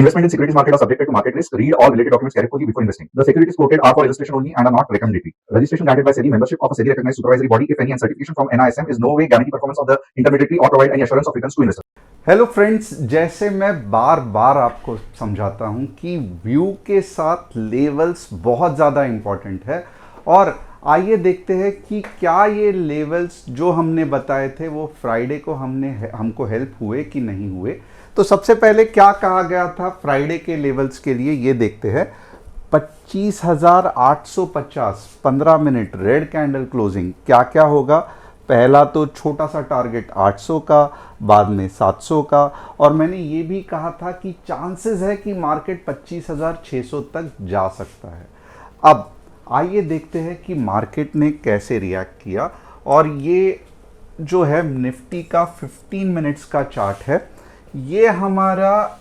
Investment in securities market are subjected to market risk. Read all related documents carefully before investing. The securities quoted are for illustration only and are not recommendatory. Registration granted by SEBI. Membership of a SEBI recognized supervisory body, if any, and certification from NISM is no way guarantee performance of the intermediary or provide any assurance of returns to investors. Hello friends, जैसे मैं बार बार आपको समझाता हूं कि view के साथ levels बहुत ज़्यादा इंपॉर्टेंट है। और आइए देखते हैं कि क्या ये लेवल्स जो हमने बताए थे वो फ्राइडे को हमको हेल्प हुए कि नहीं हुए। तो सबसे पहले क्या कहा गया था फ्राइडे के लेवल्स के लिए, ये देखते हैं। 25,850 15 मिनट रेड कैंडल क्लोजिंग, क्या क्या होगा। पहला तो छोटा सा टारगेट 800 का, बाद में 700 का, और मैंने ये भी कहा था कि चांसेस है कि मार्केट 25,600 तक जा सकता है। अब आइए देखते हैं कि मार्केट ने कैसे रिएक्ट किया। और ये जो है निफ्टी का 15 मिनट्स का चार्ट है, ये हमारा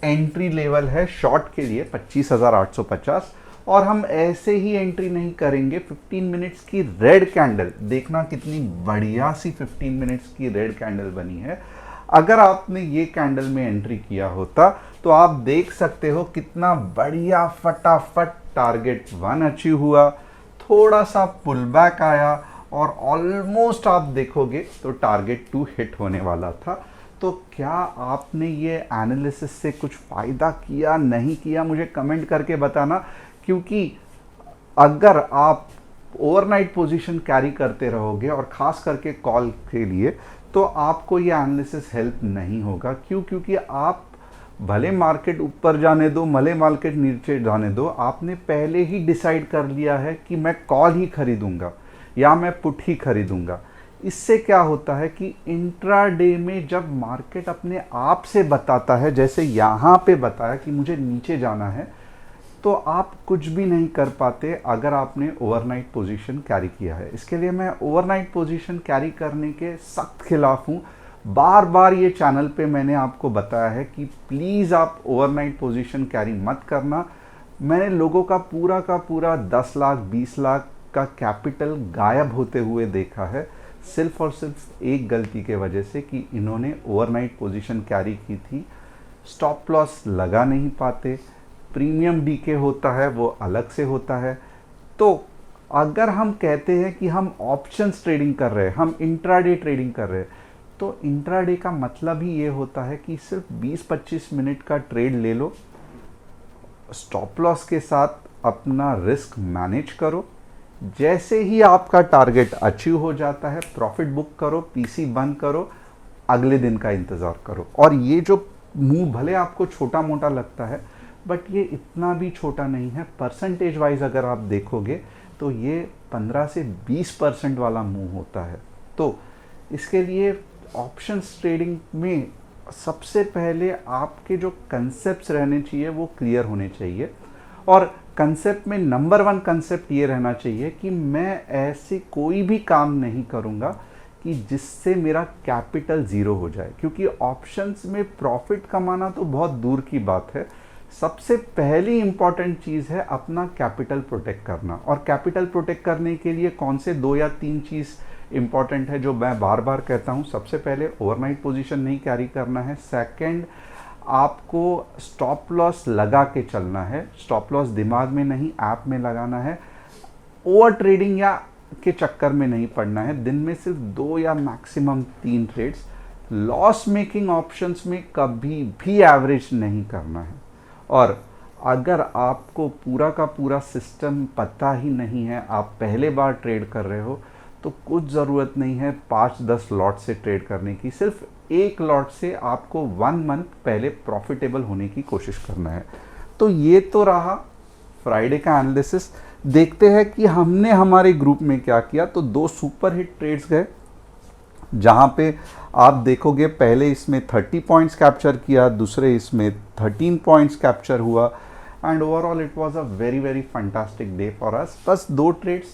एंट्री लेवल है शॉर्ट के लिए 25,850, और हम ऐसे ही एंट्री नहीं करेंगे। 15 मिनट्स की रेड कैंडल देखना, कितनी बढ़िया सी 15 मिनट्स की रेड कैंडल बनी है। अगर आपने ये कैंडल में एंट्री किया होता तो आप देख सकते हो कितना बढ़िया फटाफट टारगेट 1 अचीव हुआ, थोड़ा सा पुल बैक आया, और ऑलमोस्ट आप देखोगे तो टारगेट 2 हिट होने वाला था। तो क्या आपने ये एनालिसिस से कुछ फ़ायदा किया, नहीं किया, मुझे कमेंट करके बताना। क्योंकि अगर आप ओवरनाइट पोजीशन कैरी करते रहोगे, और ख़ास करके कॉल के लिए, तो आपको ये एनालिसिस हेल्प नहीं होगा। क्यों? क्योंकि आप भले मार्केट ऊपर जाने दो, भले मार्केट नीचे जाने दो, आपने पहले ही डिसाइड कर लिया है कि मैं कॉल ही खरीदूंगा या मैं पुट ही खरीदूंगा। इससे क्या होता है कि इंट्राडे में जब मार्केट अपने आप से बताता है, जैसे यहाँ पे बताया कि मुझे नीचे जाना है, तो आप कुछ भी नहीं कर पाते अगर आपने ओवरनाइट पोजीशन कैरी किया है। इसके लिए मैं ओवरनाइट पोजीशन कैरी करने के सख्त खिलाफ हूँ। बार बार ये चैनल पे मैंने आपको बताया है कि प्लीज़ आप ओवरनाइट पोजीशन कैरी मत करना। मैंने लोगों का पूरा 10 लाख 20 लाख का कैपिटल गायब होते हुए देखा है, सिर्फ और सिर्फ एक गलती के वजह से कि इन्होंने ओवरनाइट पोजीशन कैरी की थी। स्टॉप लॉस लगा नहीं पाते, प्रीमियम डीके होता है वो अलग से होता है। तो अगर हम कहते हैं कि हम ऑप्शंस ट्रेडिंग कर रहे हैं, हम इंट्राडे ट्रेडिंग कर रहे हैं, तो इंट्राडे का मतलब ही ये होता है कि सिर्फ 20-25 मिनट का ट्रेड ले लो, स्टॉप लॉस के साथ अपना रिस्क मैनेज करो। जैसे ही आपका टारगेट अचीव हो जाता है, प्रॉफिट बुक करो, पीसी बंद करो, अगले दिन का इंतज़ार करो। और ये जो मूव भले आपको छोटा मोटा लगता है, बट ये इतना भी छोटा नहीं है। परसेंटेज वाइज अगर आप देखोगे तो ये 15 से 20% वाला मूव होता है। तो इसके लिए ऑप्शंस ट्रेडिंग में सबसे पहले आपके जो कंसेप्ट्स रहने चाहिए वो क्लियर होने चाहिए। और कंसेप्ट में नंबर 1 कंसेप्ट ये रहना चाहिए कि मैं ऐसे कोई भी काम नहीं करूँगा कि जिससे मेरा कैपिटल ज़ीरो हो जाए। क्योंकि ऑप्शंस में प्रॉफिट कमाना तो बहुत दूर की बात है, सबसे पहली इंपॉर्टेंट चीज़ है अपना कैपिटल प्रोटेक्ट करना। और कैपिटल प्रोटेक्ट करने के लिए कौन से 2 या 3 चीज़ इंपॉर्टेंट है जो मैं बार बार कहता हूँ। सबसे पहले ओवरनाइट पोजीशन नहीं कैरी करना है। सेकंड, आपको स्टॉप लॉस लगा के चलना है। स्टॉप लॉस दिमाग में नहीं, ऐप में लगाना है। ओवर ट्रेडिंग या के चक्कर में नहीं पड़ना है। दिन में सिर्फ 2 या maximum 3 trades. Loss making options में कभी भी एवरेज नहीं करना है। और अगर आपको पूरा का पूरा सिस्टम पता ही नहीं है, आप पहले बार ट्रेड कर रहे हो, तो कुछ ज़रूरत नहीं है 5-10 लॉट से ट्रेड करने की। सिर्फ एक लॉट से आपको 1 मंथ पहले प्रॉफिटेबल होने की कोशिश करना है। तो ये तो रहा फ्राइडे का एनालिसिस। देखते हैं कि हमने हमारे ग्रुप में क्या किया। तो 2 सुपर हिट ट्रेड्स गए, जहाँ पे आप देखोगे पहले इसमें 30 पॉइंट्स कैप्चर किया, दूसरे इसमें 13 पॉइंट्स कैप्चर हुआ, and overall it was a very fantastic day for us. बस 2 ट्रेड्स,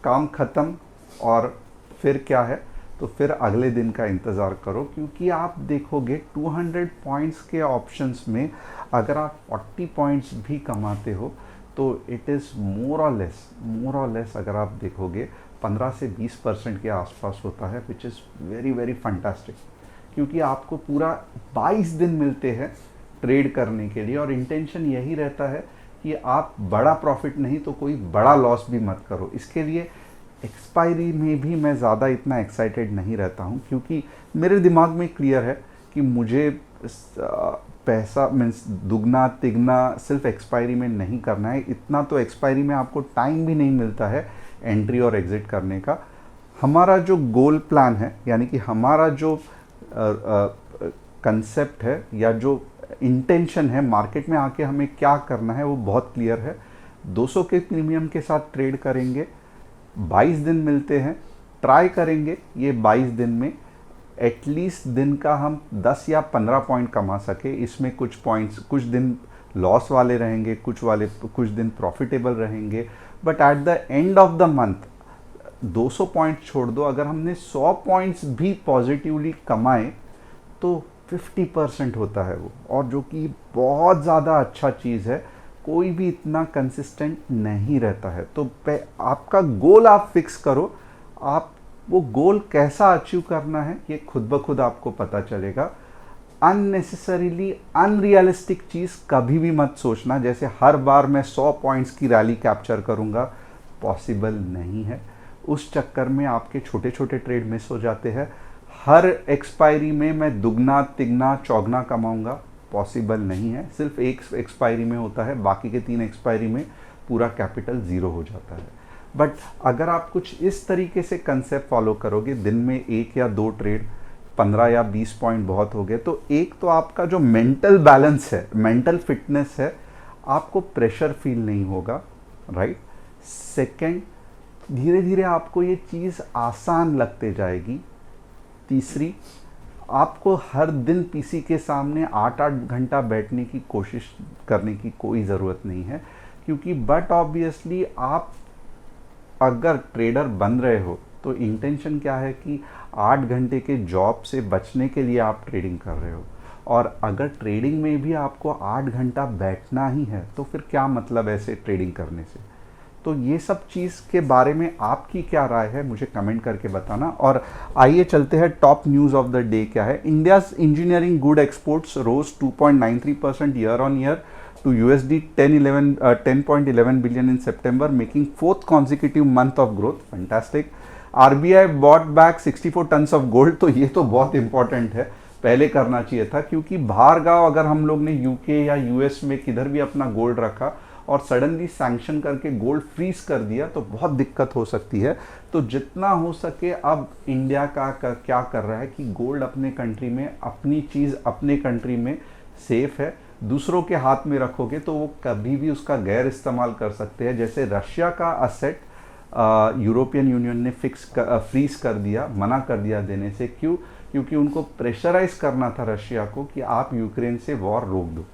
काम ख़त्म। और फिर क्या है, तो फिर अगले दिन का इंतज़ार करो। क्योंकि आप देखोगे 200 पॉइंट्स के ऑप्शंस में अगर आप 40 पॉइंट्स भी कमाते हो तो इट इज़ मोर और लेस अगर आप देखोगे 15 से 20% के आसपास होता है, विच इज़ वेरी फंटास्टिक। क्योंकि आपको पूरा 22 दिन मिलते हैं ट्रेड करने के लिए, और इंटेंशन यही रहता है कि आप बड़ा प्रॉफिट नहीं तो कोई बड़ा लॉस भी मत करो। इसके लिए एक्सपायरी में भी मैं ज़्यादा इतना एक्साइटेड नहीं रहता हूँ, क्योंकि मेरे दिमाग में क्लियर है कि मुझे पैसा मीन्स दुगना तिगना सिर्फ एक्सपायरी में नहीं करना है। इतना तो एक्सपायरी में आपको टाइम भी नहीं मिलता है एंट्री और एग्जिट करने का। हमारा जो गोल प्लान है, यानी कि हमारा जो कंसेप्ट है या जो इंटेंशन है मार्केट में आके हमें क्या करना है, वो बहुत क्लियर है। 200 के प्रीमियम के साथ ट्रेड करेंगे, 22 दिन मिलते हैं, ट्राई करेंगे ये 22 दिन में एटलीस्ट दिन का हम 10 या 15 पॉइंट कमा सके। इसमें कुछ पॉइंट्स कुछ दिन लॉस वाले रहेंगे, कुछ दिन प्रॉफिटेबल रहेंगे, but at the end of the month 200 point छोड़ दो, अगर हमने 100 पॉइंट्स भी पॉजिटिवली कमाए तो 50% होता है वो, और जो कि बहुत ज़्यादा अच्छा चीज़ है। कोई भी इतना कंसिस्टेंट नहीं रहता है। तो आपका गोल आप फिक्स करो, आप वो गोल कैसा अचीव करना है ये खुद ब खुद आपको पता चलेगा। अननेसेसरीली अनरियलिस्टिक चीज़ कभी भी मत सोचना, जैसे हर बार मैं 100 पॉइंट्स की रैली कैप्चर करूँगा, पॉसिबल नहीं है। उस चक्कर में आपके छोटे छोटे ट्रेड मिस हो जाते हैं। हर एक्सपायरी में मैं दुगना तिगना चौगना कमाऊंगा, पॉसिबल नहीं है। सिर्फ एक एक्सपायरी में होता है, बाकी के 3 एक्सपायरी में पूरा कैपिटल ज़ीरो हो जाता है। बट अगर आप कुछ इस तरीके से कंसेप्ट फॉलो करोगे, दिन में 1 या 2 ट्रेड 15 या 20 पॉइंट बहुत हो गए, तो एक तो आपका जो मेंटल बैलेंस है, मेंटल फिटनेस है, आपको प्रेशर फील नहीं होगा, राइट। सेकेंड, धीरे धीरे आपको ये चीज़ आसान लगते जाएगी। तीसरी, आपको हर दिन पीसी के सामने 8-8 घंटा बैठने की कोशिश करने की कोई ज़रूरत नहीं है, क्योंकि बट ऑब्वियसली आप अगर ट्रेडर बन रहे हो तो इंटेंशन क्या है कि 8 घंटे के जॉब से बचने के लिए आप ट्रेडिंग कर रहे हो, और अगर ट्रेडिंग में भी आपको 8 घंटा बैठना ही है तो फिर क्या मतलब ऐसे ट्रेडिंग करने से। तो ये सब चीज़ के बारे में आपकी क्या राय है मुझे कमेंट करके बताना। और आइए चलते हैं top news of the day क्या है। India's engineering good exports rose 2.93% year on year to USD 10.11 billion in September, making 4th consecutive month of growth. Fantastic. RBI bought back 64 tons of gold. तो ये तो बहुत important है, पहले करना चाहिए था, क्योंकि बाहर गाँव अगर हम लोग ने यूके या यूएस में किधर भी अपना गोल्ड रखा और सडनली सैंक्शन करके गोल्ड फ्रीज कर दिया तो बहुत दिक्कत हो सकती है। तो जितना हो सके अब इंडिया का क्या कर रहा है कि गोल्ड अपने कंट्री में, अपनी चीज़ अपने कंट्री में सेफ है। दूसरों के हाथ में रखोगे तो वो कभी भी उसका गैर इस्तेमाल कर सकते हैं। जैसे रशिया का असेट यूरोपियन यूनियन ने फ्रीज कर दिया, मना कर दिया देने से। क्यों? क्योंकि उनको प्रेशराइज करना था रशिया को कि आप यूक्रेन से वॉर रोक दो।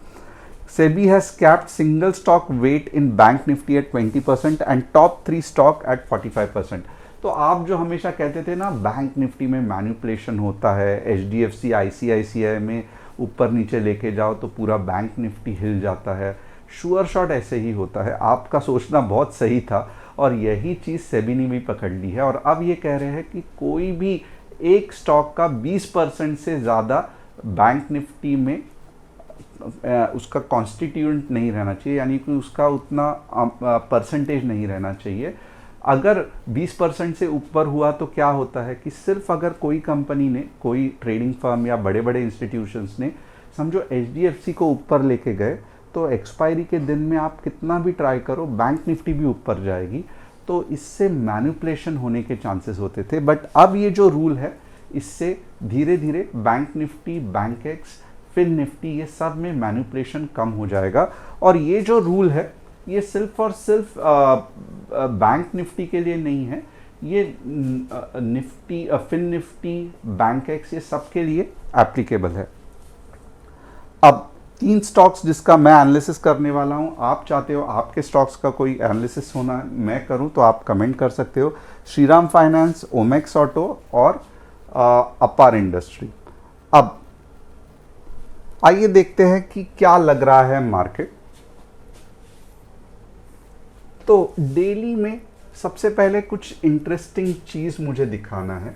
SEBI has capped single stock weight in Bank Nifty at 20% and top 3 stock at 45%. तो आप जो हमेशा कहते थे ना बैंक निफ्टी में मैनिपुलेशन होता है, HDFC ICICI में ऊपर नीचे लेके जाओ तो पूरा बैंक निफ्टी हिल जाता है, श्योर शॉट ऐसे ही होता है। आपका सोचना बहुत सही था और यही चीज़ सेबी ने भी पकड़ ली है। और अब ये कह रहे हैं कि कोई भी एक स्टॉक का 20% से ज़्यादा बैंक निफ्टी में उसका कॉन्स्टिट्यूएंट नहीं रहना चाहिए, यानी कि उसका उतना परसेंटेज नहीं रहना चाहिए। अगर 20% से ऊपर हुआ तो क्या होता है कि सिर्फ अगर कोई कंपनी ने, कोई ट्रेडिंग फर्म या बड़े बड़े इंस्टीट्यूशंस ने समझो HDFC को ऊपर लेके गए तो एक्सपायरी के दिन में आप कितना भी ट्राई करो बैंक निफ्टी भी ऊपर जाएगी। तो इससे मैनिपुलेशन होने के चांसेस होते थे। बट अब ये जो रूल है इससे धीरे धीरे bank nifty, bankex, fin nifty, ये सब में मैनिपुलेशन कम हो जाएगा। और ये जो रूल है ये सिर्फ और सिर्फ बैंक निफ्टी के लिए नहीं है, ये nifty, fin nifty, bankex, ये सब के लिए एप्लीकेबल है। अब 3 स्टॉक्स जिसका मैं एनालिसिस करने वाला हूं, आप चाहते हो आपके स्टॉक्स का कोई एनालिसिस होना मैं करूं तो आप कमेंट कर सकते हो। श्रीराम फाइनेंस, ओमेक्स ऑटो और अपार इंडस्ट्री। अब आइए देखते हैं कि क्या लग रहा है मार्केट। तो डेली में सबसे पहले कुछ इंटरेस्टिंग चीज मुझे दिखाना है।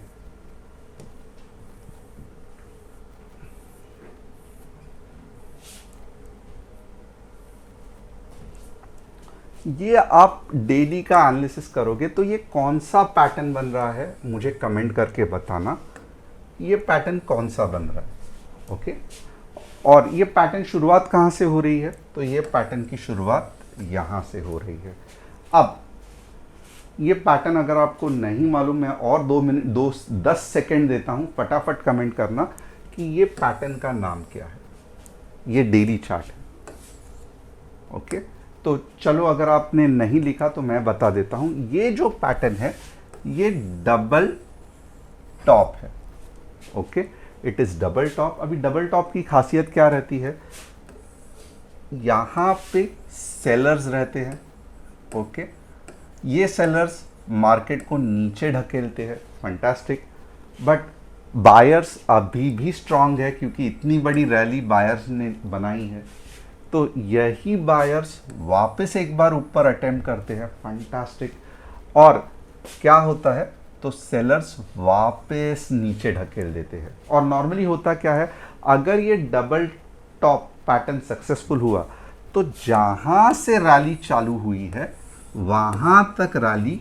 ये आप डेली का एनालिसिस करोगे तो ये कौन सा पैटर्न बन रहा है मुझे कमेंट करके बताना, ये पैटर्न कौन सा बन रहा है। ओके, और ये पैटर्न शुरुआत कहाँ से हो रही है, तो ये पैटर्न की शुरुआत यहाँ से हो रही है। अब ये पैटर्न अगर आपको नहीं मालूम, मैं और 10 सेकेंड देता हूँ, फटाफट कमेंट करना कि ये पैटर्न का नाम क्या है। ये डेली चार्ट है। ओके, तो चलो अगर आपने नहीं लिखा तो मैं बता देता हूँ। ये जो पैटर्न है ये डबल टॉप है। Okay, it is double top. अभी डबल टॉप की खासियत क्या रहती है, यहाँ पे सेलर्स रहते हैं। ओके, ये सेलर्स मार्केट को नीचे ढकेलते हैं, फंटास्टिक। बट बायर्स अभी भी स्ट्रांग है क्योंकि इतनी बड़ी रैली बायर्स ने बनाई है, तो यही बायर्स वापस एक बार ऊपर अटेम्प्ट करते हैं, फंटास्टिक। और क्या होता है, तो सेलर्स वापस नीचे ढकेल देते हैं। और नॉर्मली होता क्या है, अगर ये डबल टॉप पैटर्न सक्सेसफुल हुआ तो जहां से रैली चालू हुई है वहां तक रैली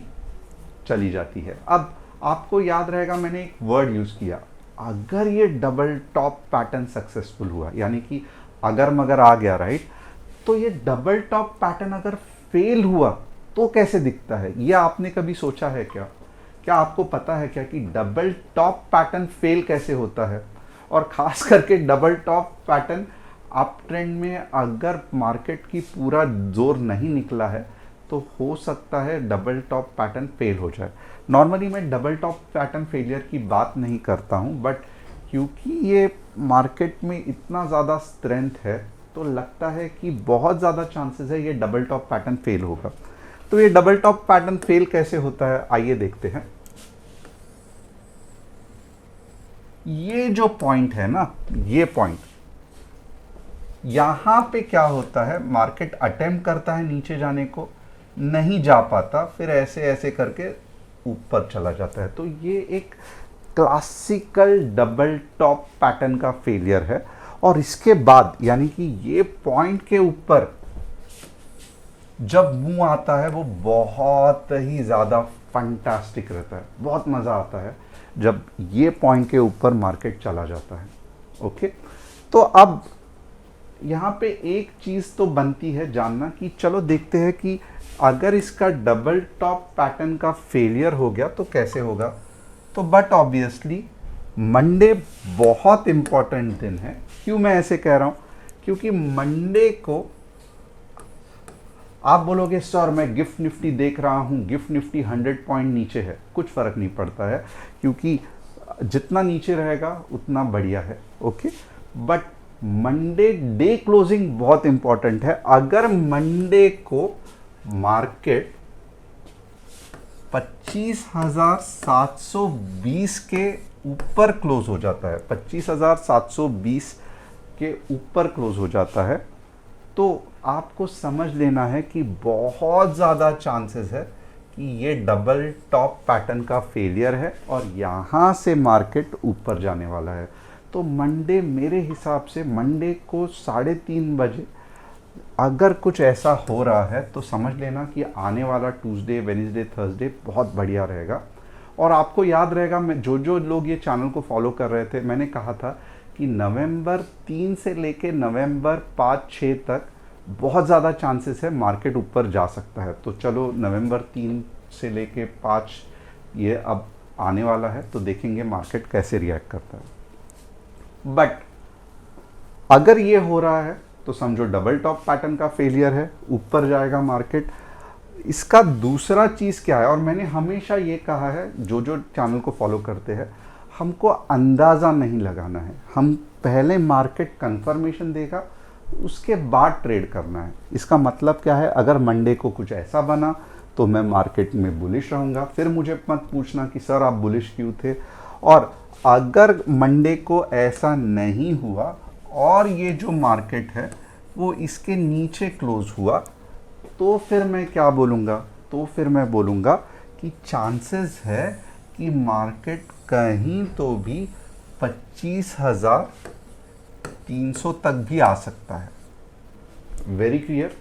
चली जाती है। अब आपको याद रहेगा मैंने एक वर्ड यूज किया, अगर ये डबल टॉप पैटर्न सक्सेसफुल हुआ, यानी कि अगर मगर आ गया, राइट। तो ये डबल टॉप पैटर्न अगर फेल हुआ तो कैसे दिखता है, ये आपने कभी सोचा है क्या? क्या आपको पता है क्या कि डबल टॉप पैटर्न फेल कैसे होता है? और खास करके double top pattern up trend में अगर मार्केट की पूरा जोर नहीं निकला है तो हो सकता है डबल टॉप पैटर्न फेल हो जाए। नॉर्मली मैं डबल टॉप पैटर्न फेलियर की बात नहीं करता हूं, बट क्योंकि ये मार्केट में इतना ज़्यादा स्ट्रेंथ है तो लगता है कि बहुत ज़्यादा चांसेस है ये डबल टॉप पैटर्न फेल होगा। तो ये डबल टॉप पैटर्न फेल कैसे होता है, आइए देखते हैं। ये जो पॉइंट है ना, ये पॉइंट, यहां पे क्या होता है, मार्केट अटेम्प्ट करता है नीचे जाने को, नहीं जा पाता, फिर ऐसे ऐसे करके ऊपर चला जाता है। तो ये एक क्लासिकल डबल टॉप पैटर्न का फेलियर है। और इसके बाद यानी कि ये पॉइंट के ऊपर जब मूव आता है वो बहुत ही ज़्यादा फंटास्टिक रहता है, बहुत मज़ा आता है जब ये पॉइंट के ऊपर मार्केट चला जाता है। ओके, तो अब यहाँ पे एक चीज़ तो बनती है जानना कि चलो देखते हैं कि अगर इसका डबल टॉप पैटर्न का फेलियर हो गया तो कैसे होगा। तो बट ऑब्वियसली मंडे बहुत इंपॉर्टेंट दिन है। क्यों मैं ऐसे कह रहा हूँ, क्योंकि मंडे को आप बोलोगे सर मैं गिफ्ट निफ्टी देख रहा हूँ, गिफ्ट निफ्टी 100 पॉइंट नीचे है, कुछ फ़र्क नहीं पड़ता है क्योंकि जितना नीचे रहेगा उतना बढ़िया है। Okay, but Monday day closing बहुत इंपॉर्टेंट है। अगर मंडे को मार्केट 25,720 के ऊपर क्लोज हो जाता है, 25,720 के ऊपर क्लोज हो जाता है, तो आपको समझ लेना है कि बहुत ज़्यादा चांसेस है कि ये डबल टॉप पैटर्न का फेलियर है और यहाँ से मार्केट ऊपर जाने वाला है। तो मंडे मेरे हिसाब से मंडे को 3:30 बजे अगर कुछ ऐसा हो रहा है तो समझ लेना कि आने वाला ट्यूसडे, वेडनेसडे, थर्सडे बहुत बढ़िया रहेगा। और आपको याद रहेगा, मैं जो लोग ये चैनल को फॉलो कर रहे थे, मैंने कहा था कि नवंबर 3 से लेके नवंबर 5-6 तक बहुत ज़्यादा चांसेस है मार्केट ऊपर जा सकता है। तो चलो नवंबर 3 से लेके 5 ये अब आने वाला है, तो देखेंगे मार्केट कैसे रिएक्ट करता है। बट अगर ये हो रहा है तो समझो डबल टॉप पैटर्न का फेलियर है, ऊपर जाएगा मार्केट। इसका दूसरा चीज़ क्या है, और मैंने हमेशा ये कहा है, जो चैनल को फॉलो करते हैं, हमको अंदाज़ा नहीं लगाना है, हम पहले मार्केट कंफर्मेशन देगा उसके बाद ट्रेड करना है। इसका मतलब क्या है, अगर मंडे को कुछ ऐसा बना तो मैं मार्केट में बुलिश रहूँगा, फिर मुझे मत पूछना कि सर आप बुलिश क्यों थे। और अगर मंडे को ऐसा नहीं हुआ और ये जो मार्केट है वो इसके नीचे क्लोज हुआ, तो फिर मैं क्या बोलूँगा, तो फिर मैं बोलूँगा कि चांसेस है कि मार्केट कहीं तो भी 25,300 तक भी आ सकता है। Very clear.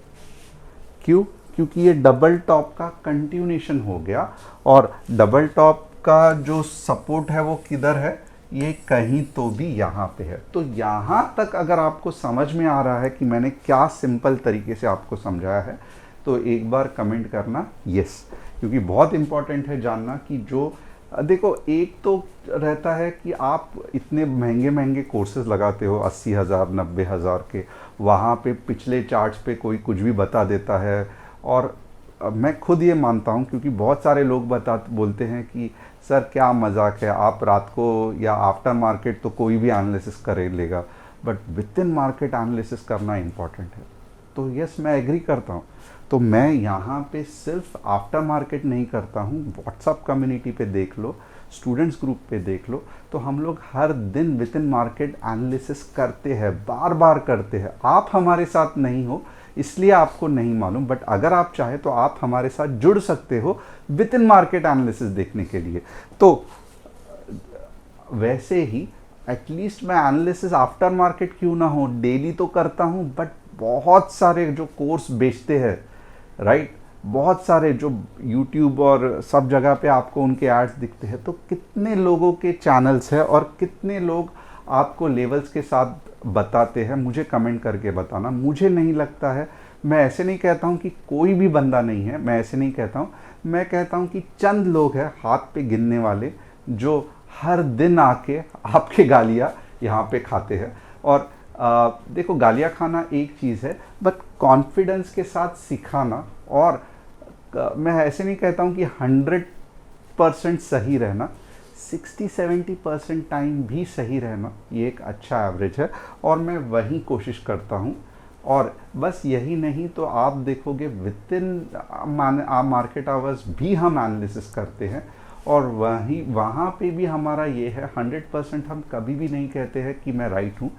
क्यों? क्योंकि ये डबल टॉप का कंटिन्यूएशन हो गया और डबल टॉप का जो सपोर्ट है वो किधर है, ये कहीं तो भी यहाँ पे है। तो यहाँ तक अगर आपको समझ में आ रहा है कि मैंने क्या सिंपल तरीके से आपको समझाया है, तो एक बार कमेंट करना यस, क्योंकि बहुत इंपॉर्टेंट है जानना कि जो देखो, एक तो रहता है कि आप इतने महंगे महंगे कोर्सेज लगाते हो 80,000 90,000 के, वहाँ पे पिछले चार्ट्स पे कोई कुछ भी बता देता है। और मैं खुद ये मानता हूँ, क्योंकि बहुत सारे लोग बोलते हैं कि सर क्या मजाक है, आप रात को या आफ्टर मार्केट तो कोई भी एनालिसिस कर लेगा, but with in market analysis करना इम्पॉर्टेंट है। तो यस, मैं एग्री करता हूँ। तो मैं यहाँ पे सिर्फ आफ्टर मार्केट नहीं करता हूँ, व्हाट्सअप कम्युनिटी पे देख लो, स्टूडेंट्स ग्रुप पे देख लो, तो हम लोग हर दिन विद इन मार्केट एनालिसिस करते हैं, बार बार करते हैं। आप हमारे साथ नहीं हो इसलिए आपको नहीं मालूम, बट अगर आप चाहे तो आप हमारे साथ जुड़ सकते हो विद इन मार्केट एनालिसिस देखने के लिए। तो वैसे ही एटलीस्ट मैं एनालिसिस आफ्टर मार्केट क्यों ना हो, डेली तो करता हूँ, बट बहुत सारे जो कोर्स बेचते हैं, राइट, बहुत सारे जो यूट्यूब और सब जगह पे आपको उनके एड्स दिखते हैं, तो कितने लोगों के चैनल्स हैं और कितने लोग आपको लेवल्स के साथ बताते हैं, मुझे कमेंट करके बताना। मुझे नहीं लगता है, मैं ऐसे नहीं कहता हूँ कि कोई भी बंदा नहीं है, मैं ऐसे नहीं कहता हूँ, मैं कहता हूँ कि चंद लोग हैं हाथ पे गिनने वाले जो हर दिन आके आपके गालियाँ यहाँ पे खाते हैं। और देखो, गालियाँ खाना एक चीज़ है, बट कॉन्फिडेंस के साथ सिखाना, और मैं ऐसे नहीं कहता हूँ कि 100% सही रहना, 60-70% टाइम भी सही रहना, ये एक अच्छा एवरेज है, और मैं वही कोशिश करता हूँ। और बस यही नहीं, तो आप देखोगे विद इन मार्केट आवर्स भी हम एनालिसिस करते हैं, और वहाँ पे भी हमारा ये है 100% हम कभी भी नहीं कहते हैं कि मैं राइट हूँ।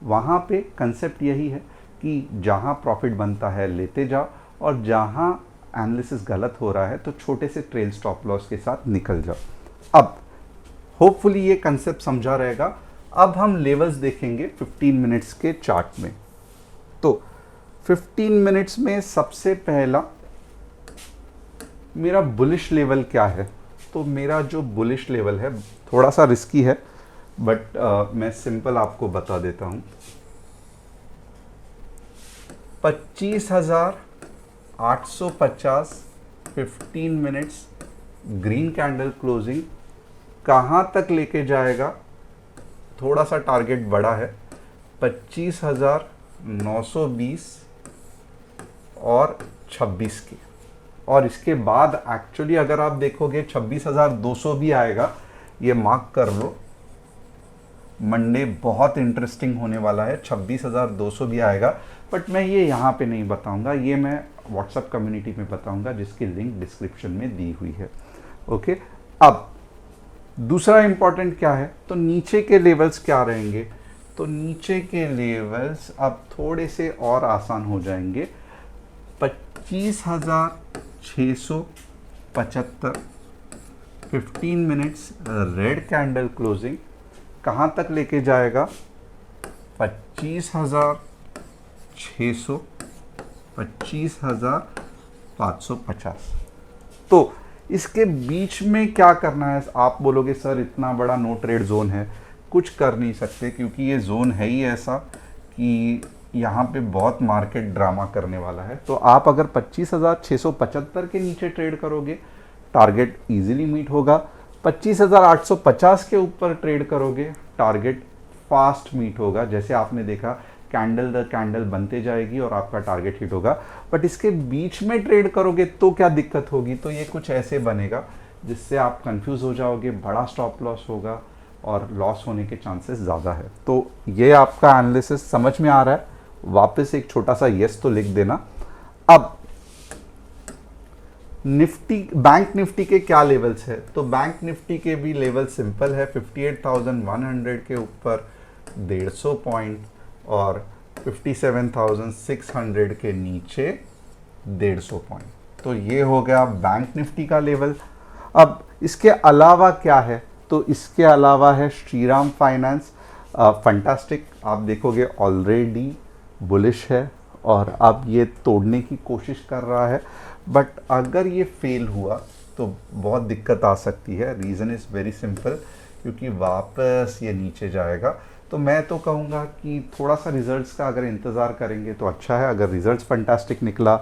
वहाँ पे कंसेप्ट यही है कि जहाँ प्रॉफिट बनता है लेते जाओ, और जहाँ एनालिसिस गलत हो रहा है तो छोटे से ट्रेल स्टॉप लॉस के साथ निकल जाओ। अब होपफुली ये कंसेप्ट समझा रहेगा। अब हम लेवल्स देखेंगे 15 मिनट्स के चार्ट में। तो 15 मिनट्स में सबसे पहला मेरा बुलिश लेवल क्या है, तो मेरा जो बुलिश लेवल है थोड़ा सा रिस्की है, बट मैं सिंपल आपको बता देता हूँ। 25,850 15 मिनट्स ग्रीन कैंडल क्लोजिंग कहाँ तक लेके जाएगा, थोड़ा सा टारगेट बड़ा है, 25,920 और 26 के। और इसके बाद एक्चुअली अगर आप देखोगे 26,200 भी आएगा, ये मार्क कर लो, मंडे बहुत इंटरेस्टिंग होने वाला है, 26,200 भी आएगा, बट मैं ये यहाँ पे नहीं बताऊंगा, ये मैं व्हाट्सएप कम्युनिटी में बताऊंगा जिसकी लिंक डिस्क्रिप्शन में दी हुई है। ओके, अब दूसरा इंपॉर्टेंट क्या है, तो नीचे के लेवल्स क्या रहेंगे, तो नीचे के लेवल्स अब थोड़े से और आसान हो जाएंगे। 25,675 15 मिनट्स रेड कैंडल क्लोजिंग कहाँ तक लेके जाएगा, 25,600 25,550। तो इसके बीच में क्या करना है, आप बोलोगे सर इतना बड़ा नो ट्रेड जोन है, कुछ कर नहीं सकते, क्योंकि ये जोन है ही ऐसा कि यहाँ पे बहुत मार्केट ड्रामा करने वाला है। तो आप अगर 25,675 के नीचे ट्रेड करोगे, टारगेट इजीली मीट होगा। 25,850 के ऊपर ट्रेड करोगे, टारगेट फास्ट मीट होगा। जैसे आपने देखा, कैंडल दर कैंडल बनते जाएगी और आपका टारगेट हिट होगा। बट इसके बीच में ट्रेड करोगे तो क्या दिक्कत होगी, तो ये कुछ ऐसे बनेगा जिससे आप कंफ्यूज हो जाओगे, बड़ा स्टॉप लॉस होगा और लॉस होने के चांसेस ज़्यादा है। तो ये आपका एनालिसिस समझ में आ रहा है, वापस एक छोटा सा यस तो लिख देना। अब निफ्टी, बैंक निफ्टी के क्या लेवल्स है, तो बैंक निफ्टी के भी लेवल सिंपल है, 58,100 के ऊपर 150 पॉइंट और 57,600 के नीचे 150 पॉइंट। तो ये हो गया बैंक निफ्टी का लेवल। अब इसके अलावा क्या है, तो इसके अलावा है श्रीराम फाइनेंस, फंटास्टिक, आप देखोगे ऑलरेडी बुलिश है और अब ये तोड़ने की कोशिश कर रहा है, बट अगर ये फेल हुआ तो बहुत दिक्कत आ सकती है। रीज़न इज़ वेरी सिंपल, क्योंकि वापस ये नीचे जाएगा। तो मैं तो कहूँगा कि थोड़ा सा रिजल्ट्स का अगर इंतज़ार करेंगे तो अच्छा है। अगर रिजल्ट्स फंटास्टिक निकला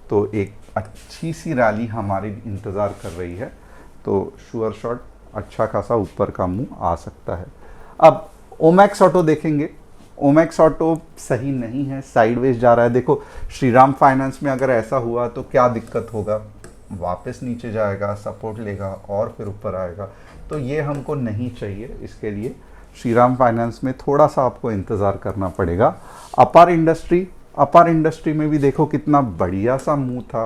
तो एक अच्छी सी रैली हमारी इंतज़ार कर रही है, तो श्योर शॉट अच्छा खासा ऊपर का मुंह आ सकता है। अब ओमैक्स ऑटो देखेंगे। ओमैक्स ऑटो सही नहीं है, साइडवेज जा रहा है। देखो श्रीराम फाइनेंस में अगर ऐसा हुआ तो क्या दिक्कत होगा, वापस नीचे जाएगा, सपोर्ट लेगा और फिर ऊपर आएगा। तो ये हमको नहीं चाहिए। इसके लिए श्रीराम फाइनेंस में थोड़ा सा आपको इंतज़ार करना पड़ेगा। अपार इंडस्ट्री में भी देखो कितना बढ़िया सा मुंह था,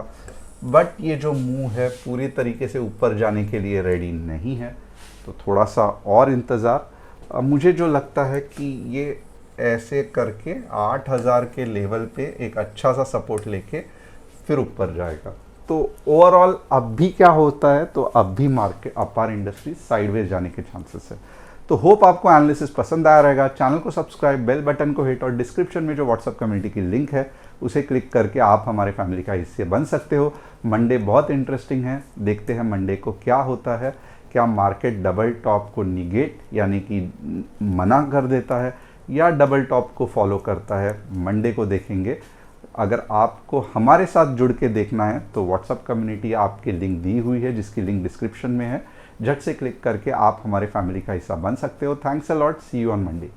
बट ये जो मुंह है पूरी तरीके से ऊपर जाने के लिए रेडी नहीं है, तो थोड़ा सा और इंतज़ार। मुझे जो लगता है कि ये ऐसे करके 8000 के लेवल पे एक अच्छा सा सपोर्ट लेके फिर ऊपर जाएगा। तो ओवरऑल अब भी क्या होता है, तो अब भी मार्केट अपार इंडस्ट्री साइडवेज जाने के चांसेस है। तो होप आपको एनालिसिस पसंद आया रहेगा। चैनल को सब्सक्राइब, बेल बटन को हिट और डिस्क्रिप्शन में जो व्हाट्सएप कम्युनिटी की लिंक है उसे क्लिक करके आप हमारे फैमिली का हिस्से बन सकते हो। मंडे बहुत इंटरेस्टिंग है, देखते हैं मंडे को क्या होता है। क्या मार्केट डबल टॉप को निगेट यानी कि मना कर देता है या डबल टॉप को फॉलो करता है, मंडे को देखेंगे। अगर आपको हमारे साथ जुड़ के देखना है तो व्हाट्सएप कम्युनिटी आपकी लिंक दी हुई है, जिसकी लिंक डिस्क्रिप्शन में है। झट से क्लिक करके आप हमारे फैमिली का हिस्सा बन सकते हो। Thanks a lot, see you on Monday.